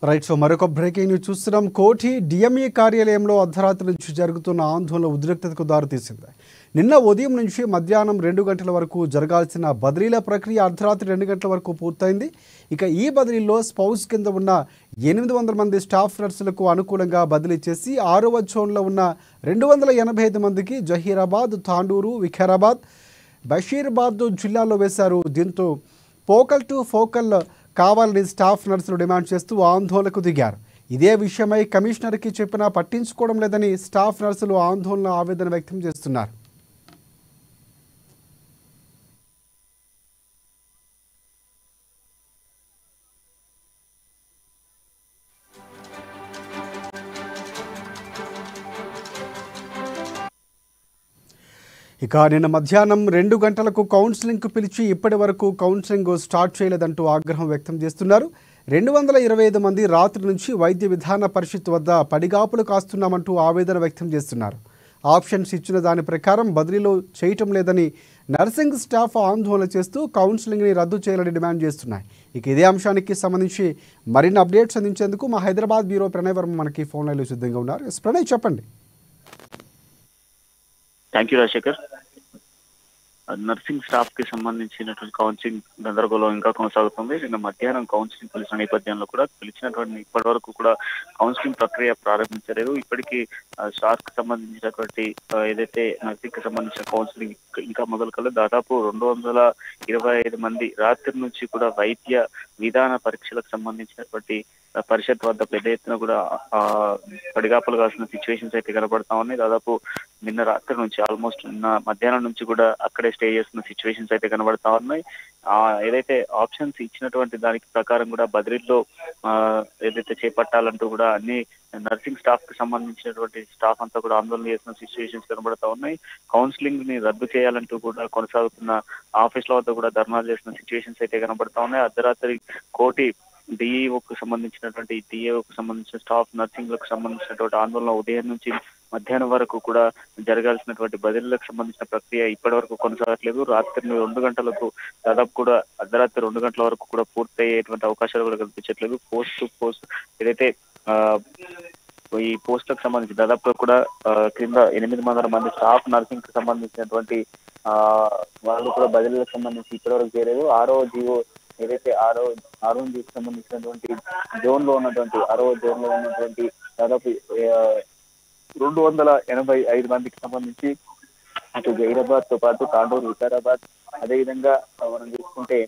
Right. So మరొక breaking news చూస్తున్నాం. Koti DME కార్యాలయంలో అర్ధరాత్రి నుంచి జరుగుతున్న ఆందోళన ఉద్రిక్తతకు దారితీసింది. నిన్న ఉదయం నుంచి మధ్యాహ్నం 2 గంటల వరకు జరగాల్సిన బదిలీల ప్రక్రియ అర్ధరాత్రి 2 గంటల వరకు పూర్తయింది. ఇక ఈ బదిలీలో స్పౌస్ కింద ఉన్న 800 మంది స్టాఫ్ నర్సులకు అనుకూలంగా బదిలీ చేసి 6వ జోన్లో ఉన్న 285 మందికి జహీరాబాద్, తాండూరు, వికారాబాద్, బషీరాబాద్ జిల్లాల్లో వేశారు. దీంతో పోకల్ టు ఫోకల్ కావాలని స్టాఫ్ నర్సులు డిమాండ్ చేస్తూ ఆందోళనకు దిగారు. ఇదే విషయమై కమిషనర్కి చెప్పినా పట్టించుకోవడం లేదని స్టాఫ్ నర్సులు ఆవేదన వ్యక్తం చేస్తున్నారు. ఇక నిన్న మధ్యాహ్నం 2 గంటలకు కౌన్సిలింగ్కు పిలిచి ఇప్పటి వరకు కౌన్సిలింగ్ స్టార్ట్ చేయలేదంటూ ఆగ్రహం వ్యక్తం చేస్తున్నారు. 225 మంది రాత్రి నుంచి వైద్య విధాన పరిషత్ వద్ద పడిగాపులు కాస్తున్నామంటూ ఆవేదన వ్యక్తం చేస్తున్నారు. ఆప్షన్స్ ఇచ్చిన దాని ప్రకారం బదిలీలో చేయటం లేదని నర్సింగ్ స్టాఫ్ ఆందోళన చేస్తూ కౌన్సిలింగ్ని రద్దు చేయాలని డిమాండ్ చేస్తున్నాయి. ఇక ఇదే అంశానికి సంబంధించి మరిన్ని అప్డేట్స్ అందించేందుకు మా హైదరాబాద్ బ్యూరో ప్రణయ్ వర్మ మనకి ఫోన్ లైన్లో సిద్ధంగా ఉన్నారు. ప్రణయ్, చెప్పండి. Thank you Rajasekhar. Nursing staff కి సంబంధించినటువంటి కౌన్సిలింగ్ గందరగోళం ఇంకా కొనసాగుతుంది. నిన్న మధ్యాహ్నం కౌన్సిలింగ్ పిలిచిన నేపథ్యంలో కూడా పిలిచినటువంటి ఇప్పటి వరకు కూడా కౌన్సిలింగ్ ప్రక్రియ ప్రారంభించలేదు. ఇప్పటికీ స్టాఫ్ కి సంబంధించినటువంటి ఏదైతే నర్సింగ్ కి సంబంధించిన కౌన్సిలింగ్ ఇంకా మొదలు కాలేదు. దాదాపు 225 మంది రాత్రి నుంచి కూడా వైద్య విధాన పరీక్షలకు సంబంధించినటువంటి పరిషత్ వద్ద పెద్ద ఎత్తున కూడా పడిగాపులు కాసిన సిచ్యువేషన్స్ అయితే కనబడతా ఉన్నాయి. దాదాపు నిన్న రాత్రి నుంచి ఆల్మోస్ట్ నిన్న మధ్యాహ్నం నుంచి కూడా అక్కడే స్టే చేస్తున్న సిచ్యువేషన్స్ అయితే కనబడతా ఉన్నాయి. ఏదైతే ఆప్షన్స్ ఇచ్చినటువంటి దానికి ప్రకారం కూడా బదిలీలో ఏదైతే చేపట్టాలంటూ కూడా అన్ని నర్సింగ్ స్టాఫ్ కి సంబంధించినటువంటి స్టాఫ్ అంతా కూడా ఆందోళన చేస్తున్న సిచ్యువేషన్స్ కనబడతా ఉన్నాయి. కౌన్సిలింగ్ ని రద్దు చేయాలంటూ కూడా కొనసాగుతున్న ఆఫీసుల వద్ద కూడా ధర్నాలు చేస్తున్న సిచ్యువేషన్స్ అయితే కనబడతా ఉన్నాయి. అర్ధరాత్రి కోటి డిఈఓకు సంబంధించిన స్టాఫ్ నర్సింగ్ లకు సంబంధించినటువంటి ఆందోళన ఉదయం నుంచి మధ్యాహ్నం వరకు కూడా జరగాల్సినటువంటి బదిలీలకు సంబంధించిన ప్రక్రియ ఇప్పటి వరకు కొనసాగట్లేదు. రాత్రి 2 గంటలకు దాదాపు కూడా అర్ధరాత్రి 2 గంటల వరకు కూడా పూర్తయ్యేటువంటి అవకాశాలు కూడా కనిపించట్లేదు. పోస్ట్ టు పోస్ట్ ఏదైతే ఈ పోస్టులకు సంబంధించి దాదాపు కూడా క్రింద 800 మంది స్టాఫ్ నర్సింగ్ కి సంబంధించినటువంటి వాళ్ళు కూడా బదిలీలకు సంబంధించి ఇప్పటివరకు చేరలేదు. 6వ జీవో ఏదైతే ఆరో జీవోకి సంబంధించినటువంటి జోన్ లో ఉన్నటువంటి దాదాపు 285 మందికి సంబంధించి అటు జహీరాబాద్ తో పాటు తాండూరు, వికారాబాద్, అదేవిధంగా మనం చూసుకుంటే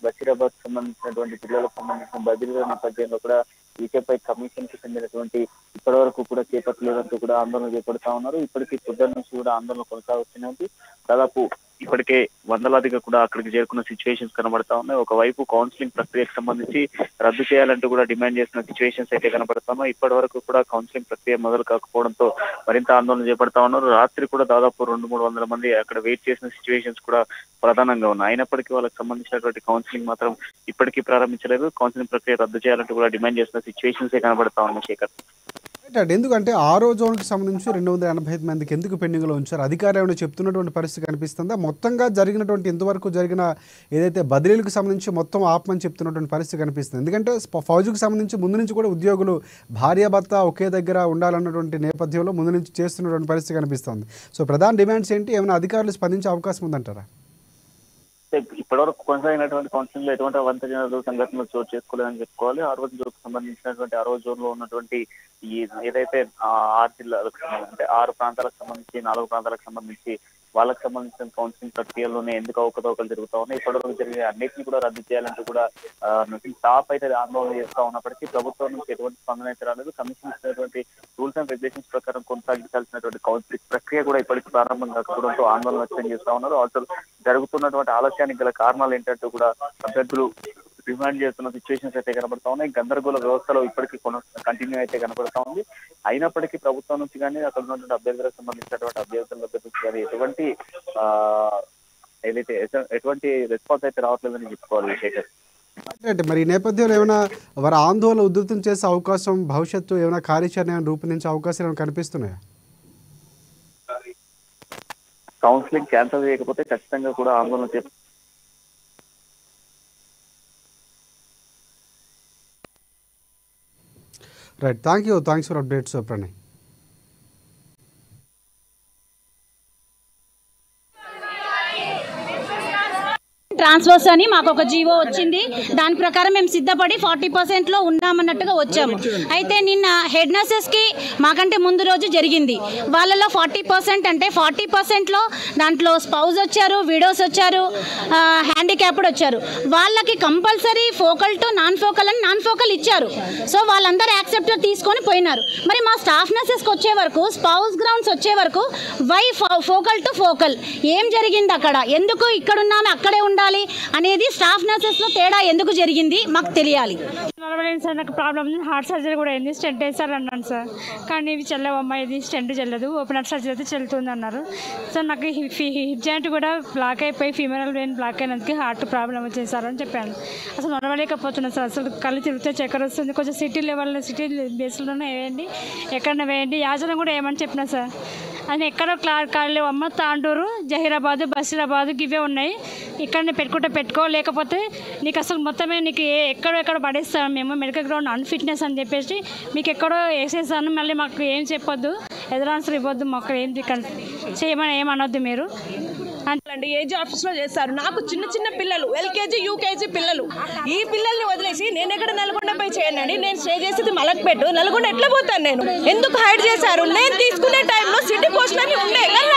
బషీరాబాద్ సంబంధించినటువంటి పిల్లలకు సంబంధించిన బదిలీల నేపథ్యంలో కూడా వీటిపై కమిషన్ కి చెందినటువంటి ఇప్పటి వరకు కూడా చేపట్టలేదంటూ కూడా ఆందోళన చేపడతా ఉన్నారు. ఇప్పటికీ పొద్దున్న నుంచి కూడా ఆందోళన కొనసాగుతున్నది. దాదాపు ఇప్పటికే వందలాదిగా కూడా అక్కడికి చేరుకున్న సిచ్యువేషన్స్ కనబడతా ఉన్నాయి. ఒకవైపు కౌన్సిలింగ్ ప్రక్రియకు సంబంధించి రద్దు చేయాలంటూ కూడా డిమాండ్ చేస్తున్న సిచ్యువేషన్స్ అయితే కనబడతాయి. ఇప్పటి వరకు కూడా కౌన్సిలింగ్ ప్రక్రియ మొదలు కాకపోవడంతో మరింత ఆందోళన చేపడతా ఉన్నారు. రాత్రి కూడా దాదాపు 200-300 మంది అక్కడ వెయిట్ చేసిన సిచ్యువేషన్స్ కూడా ప్రధానంగా ఉన్నాయి. అయినప్పటికీ వాళ్ళకి సంబంధించినటువంటి కౌన్సిలింగ్ మాత్రం ఇప్పటికీ ప్రారంభించలేదు. కౌన్సిలింగ్ ప్రక్రియ రద్దు చేయాలంటూ కూడా డిమాండ్ చేస్తున్న సిచ్యువేషన్స్ కనబడతా ఉన్నాయి. శేఖర్, ఎందుకంటే 6వ జోన్కి సంబంధించి 285 మందికి ఎందుకు పెండింగ్లో ఉంచారు? అధికారులు ఏమైనా చెప్తున్నటువంటి పరిస్థితి కనిపిస్తుందా? మొత్తంగా జరిగినటువంటి ఇంతవరకు జరిగిన ఏదైతే బదిలీలకు సంబంధించి మొత్తం ఆపమని చెప్తున్నటువంటి పరిస్థితి కనిపిస్తుంది. ఎందుకంటే ఫౌజుకు సంబంధించి ముందు నుంచి కూడా ఉద్యోగులు భార్యాభర్త ఒకే దగ్గర ఉండాలన్నటువంటి నేపథ్యంలో ముందు నుంచి చేస్తున్నటువంటి పరిస్థితి కనిపిస్తుంది. సో ప్రధాన డిమాండ్స్ ఏంటి? ఏమైనా అధికారులు స్పందించే అవకాశం ఉందంటారా? ఇప్పటివరకు కొనసాగినటువంటి కౌన్సిలింగ్ లో ఎటువంటి అవాంఛనీయ సంఘటనలు చోటు చేసుకోలేదని చెప్పుకోవాలి. 6వ జోన్కు సంబంధించినటువంటి 6వ జోన్ లో ఉన్నటువంటి ఈ ఏదైతే 6 జిల్లాలకు సంబంధించి 6 ప్రాంతాలకు సంబంధించి 4 ప్రాంతాలకు సంబంధించి వాళ్ళకి సంబంధించిన కౌన్సిలింగ్ ప్రక్రియలోనే ఎందుకు అవకతవకలు జరుగుతా ఉన్నాయి. ఇప్పటివరకు జరిగే అన్నింటినీ కూడా రద్దు చేయాలంటూ కూడా నర్సింగ్ స్టాఫ్ అయితే ఆందోళన చేస్తా ఉన్నప్పటికీ ప్రభుత్వం నుంచి ఎటువంటి స్పందన అయితే రాలేదు. కమిషన్ ఇచ్చినటువంటి రూల్స్ అండ్ రెగ్యులేషన్స్ ప్రకారం కొనసాగించాల్సినటువంటి కౌన్సిలింగ్ ప్రక్రియ కూడా ఇప్పటికీ ప్రారంభం కాకపోవడంతో ఆందోళన వ్యక్తం చేస్తా ఉన్నారు. అసలు జరుగుతున్నటువంటి ఆలస్యానికి గల కారణాలు ఏంటంటూ కూడా అభ్యర్థులు డిమాండ్ చేస్తున్న సిచ్యువేషన్స్ అయితే కనబడతా ఉన్నాయి. గందరగోళ వ్యవస్థలో ఇప్పటికీ కంటిన్యూ అయితే కనబడతా ఉంది. అయినప్పటికీ ప్రభుత్వం నుంచి కానీ అక్కడ ఉన్నటువంటి అభ్యర్థులకు సంబంధించినటువంటి అభ్యర్థుల నుంచి కానీ ఎటువంటి రెస్పాన్స్ అయితే రావట్లేదని చెప్పుకోవాలి. శేఖర్, అంటే మరి ఈ నేపథ్యంలో ఏమైనా వారి ఆందోళన ఉధృతం చేసే అవకాశం, భవిష్యత్తు ఏమైనా కార్యాచరణ రూపొందించే అవకాశాలు ఏమైనా కనిపిస్తున్నాయా? కౌన్సిలింగ్ క్యాన్సిల్ చేయకపోతే ఖచ్చితంగా కూడా ఆందోళన right, thanks for updates Pranay. Transfers అని మాకు ఒక జీవో వచ్చింది. దాని ప్రకారం మేము సిద్ధపడి 40%లో ఉన్నామన్నట్టుగా వచ్చాము. అయితే నిన్న హెడ్ నర్సెస్కి మాకంటే ముందు రోజు జరిగింది. వాళ్ళలో 40% అంటే 40%లో దాంట్లో స్పౌజ్ వచ్చారు, విడోస్ వచ్చారు, హ్యాండిక్యాప్డ్ వచ్చారు. వాళ్ళకి compulsory focal to non focal అని నాన్ ఫోకల్ ఇచ్చారు. సో వాళ్ళందరూ యాక్సెప్ట్ తీసుకొని పోయినారు. మరి మా స్టాఫ్ నర్సెస్కి వచ్చే వరకు, స్పౌజ్ గ్రౌండ్స్ వచ్చే వరకు వై ఫోకల్ టు ఫోకల్ ఏం జరిగింది అక్కడ? ఎందుకు ఇక్కడ ఉన్నాము అక్కడే ఉండాలి అనేది స్టాఫ్ నర్సెస్ లో తేడా ఎందుకు జరిగింది మాకు తెలియాలి. సార్ నాకు ప్రాబ్లమ్ హార్ట్ సర్జరీ కూడా అయింది, స్టెంట్ వేసారు అన్నాను సార్. కానీ ఇవి చెల్లవమ్మా, ఇది స్టెంట్ చెల్లదు, ఓపెన్ హార్ట్ సర్జరీ అయితే చెల్లుతుంది అన్నారు సార్. నాకు హిప్ జాయింట్ కూడా బ్లాక్ అయిపోయి ఫీమరల్ వెయిన్ బ్లాక్ అయినందుకు హార్ట్ ప్రాబ్లం వచ్చేసారు అని చెప్పాను. అసలు నడవలేకపోతున్నాను సార్. అసలు కళ్ళు తిరిగితే చక్కెర వస్తుంది. కొంచెం సిటీ బేస్లోనే వేయండి, ఎక్కడైనా వేయండి, యాజనం కూడా వేయమని చెప్పిన సార్. అని ఎక్కడో కాలేవమ్మ, తాండూరు, జహీరాబాదు, బషీరాబాదు ఇవే ఉన్నాయి. ఇక్కడనే పెట్టుకో, లేకపోతే నీకు అసలు మొత్తమే నీకు ఎక్కడో పడేస్తాను మేము, మెడికల్ గ్రౌండ్ అన్ఫిట్నెస్ అని చెప్పేసి మీకు ఎక్కడో వేసేసాను. మళ్ళీ మాకు ఏం చెప్పొద్దు, ఎదురాన్సర్ ఇవ్వద్దు, మాకు ఏం చేయమని ఏమనొద్దు మీరు అండి. ఏజీ ఆఫీస్లో చేస్తారు. నాకు చిన్న పిల్లలు, ఎల్కేజీ యూకేజీ పిల్లలు. ఈ పిల్లల్ని వదిలేసి నేను ఎక్కడ నల్గొండ పోయి చేయనండి. నేను స్టే చేసేది మలక్పేట. నల్గొండ ఎట్లా పోతాను నేను? ఎందుకు హైడ్ చేశారు? నేను తీసుకునే టైంలో సిటీ పోస్టులన్నీ ఉండే కానీ